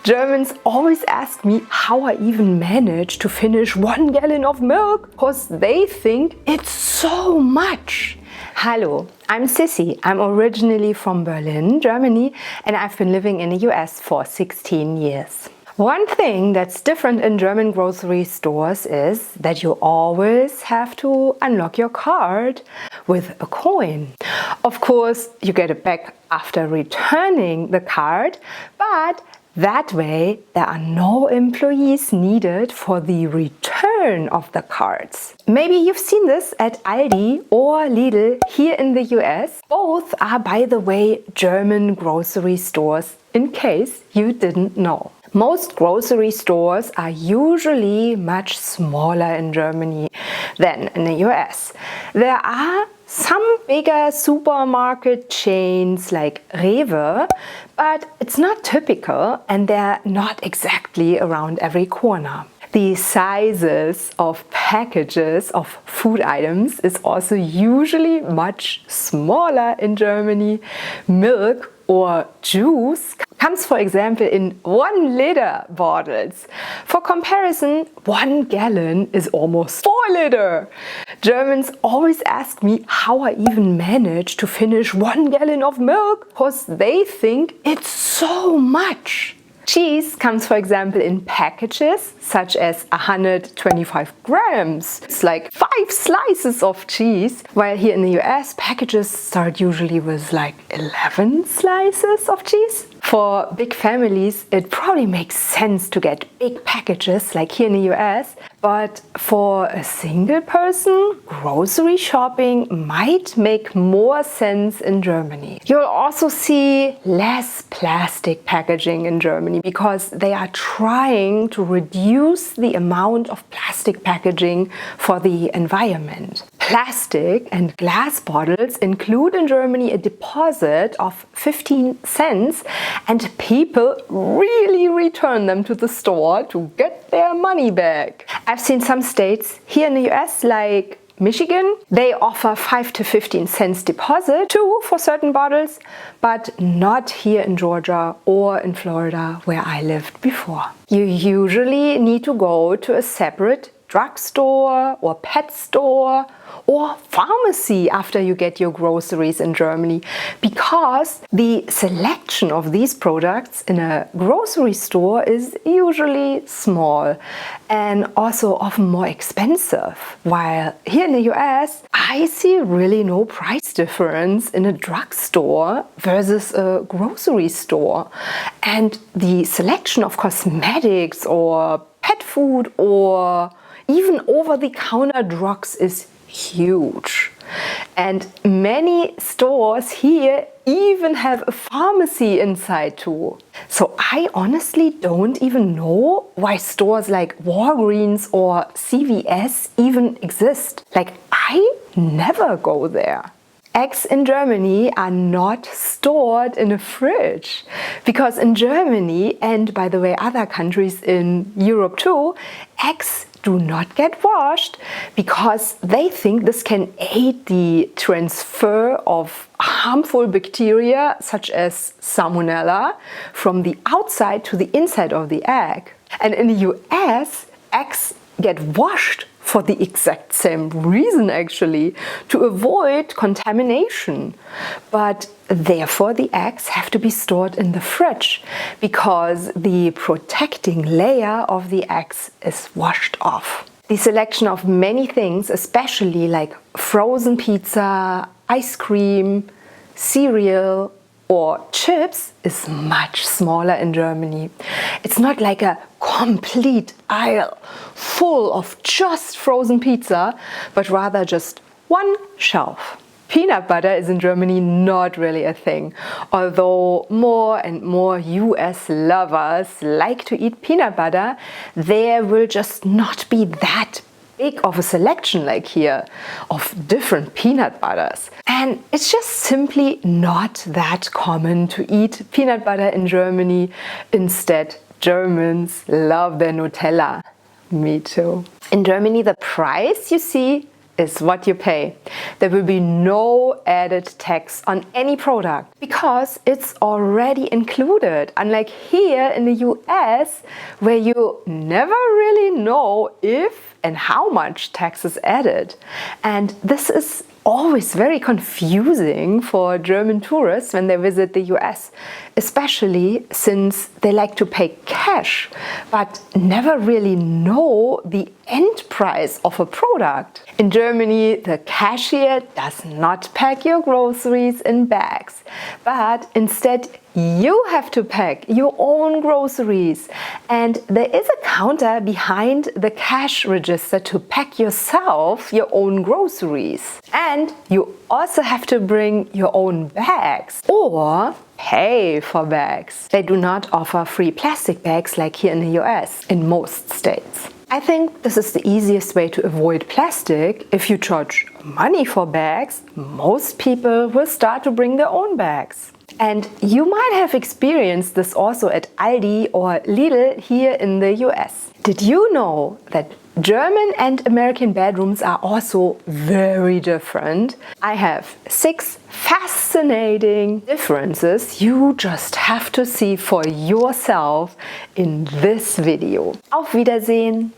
Germans always ask me how I even manage to finish 1 gallon of milk because they think it's so much. Hello, I'm Sissy. I'm originally from Berlin, Germany, and I've been living in the US for 16 years. One thing that's different in German grocery stores is that you always have to unlock your card with a coin. Of course, you get it back after returning the card, but that way there are no employees needed for the return of the cards. Maybe you've seen this at Aldi or Lidl here in the US. Both are, by the way, German grocery stores, in case you didn't know. Most grocery stores are usually much smaller in Germany than in the US. There are some bigger supermarket chains like Rewe, but it's not typical and they're not exactly around every corner. The sizes of packages of food items is also usually much smaller in Germany. Milk or juice comes, for example, in 1 liter bottles. For comparison, 1 gallon is almost 4 liter. Germans always ask me how I even manage to finish 1 gallon of milk because they think it's so much. Cheese comes, for example, in packages such as 125 grams. It's like 5 slices of cheese, while here in the US, packages start usually with like 11 slices of cheese. For big families, it probably makes sense to get big packages like here in the US, but for a single person, grocery shopping might make more sense in Germany. You'll also see less plastic packaging in Germany because they are trying to reduce the amount of plastic packaging for the environment. Plastic and glass bottles include in Germany a deposit of 15 cents, and people really return them to the store to get their money back. I've seen some states here in the US, like Michigan, they offer 5 to 15 cents deposit too for certain bottles, but not here in Georgia or in Florida where I lived before. You usually need to go to a separate drugstore or pet store or pharmacy after you get your groceries in Germany, because the selection of these products in a grocery store is usually small and also often more expensive. While here in the US, I see really no price difference in a drugstore versus a grocery store. And the selection of cosmetics or pet food or even over-the-counter drugs is huge. And many stores here even have a pharmacy inside too. So I honestly don't even know why stores like Walgreens or CVS even exist. Like, I never go there. Eggs in Germany are not stored in a fridge because in Germany, and by the way other countries in Europe too, eggs do not get washed because they think this can aid the transfer of harmful bacteria such as Salmonella from the outside to the inside of the egg. And in the US, eggs get washed for the exact same reason, actually, to avoid contamination. But therefore the eggs have to be stored in the fridge because the protecting layer of the eggs is washed off. The selection of many things, especially like frozen pizza, ice cream, cereal, or chips, is much smaller in Germany. It's not like a complete aisle full of just frozen pizza, but rather just one shelf. Peanut butter is in Germany not really a thing, although more and more US lovers like to eat peanut butter. There will just not be that big of a selection like here of different peanut butters. And it's just simply not that common to eat peanut butter in Germany. Instead, Germans love their Nutella. Me too. In Germany, the price you see is what you pay. There will be no added tax on any product because it's already included. Unlike here in the US, where you never really know if and how much tax is added. And this is always very confusing for German tourists when they visit the US, especially since they like to pay cash but never really know the end price of a product. In Germany, the cashier does not pack your groceries in bags, but instead you have to pack your own groceries, and there is a counter behind the cash register to pack yourself your own groceries. And you also have to bring your own bags or pay for bags. They do not offer free plastic bags like here in the US in most states. I think this is the easiest way to avoid plastic. If you charge money for bags, most people will start to bring their own bags. And you might have experienced this also at Aldi or Lidl here in the US. Did you know that German and American bedrooms are also very different? I have 6 fascinating differences you just have to see for yourself in this video. Auf Wiedersehen!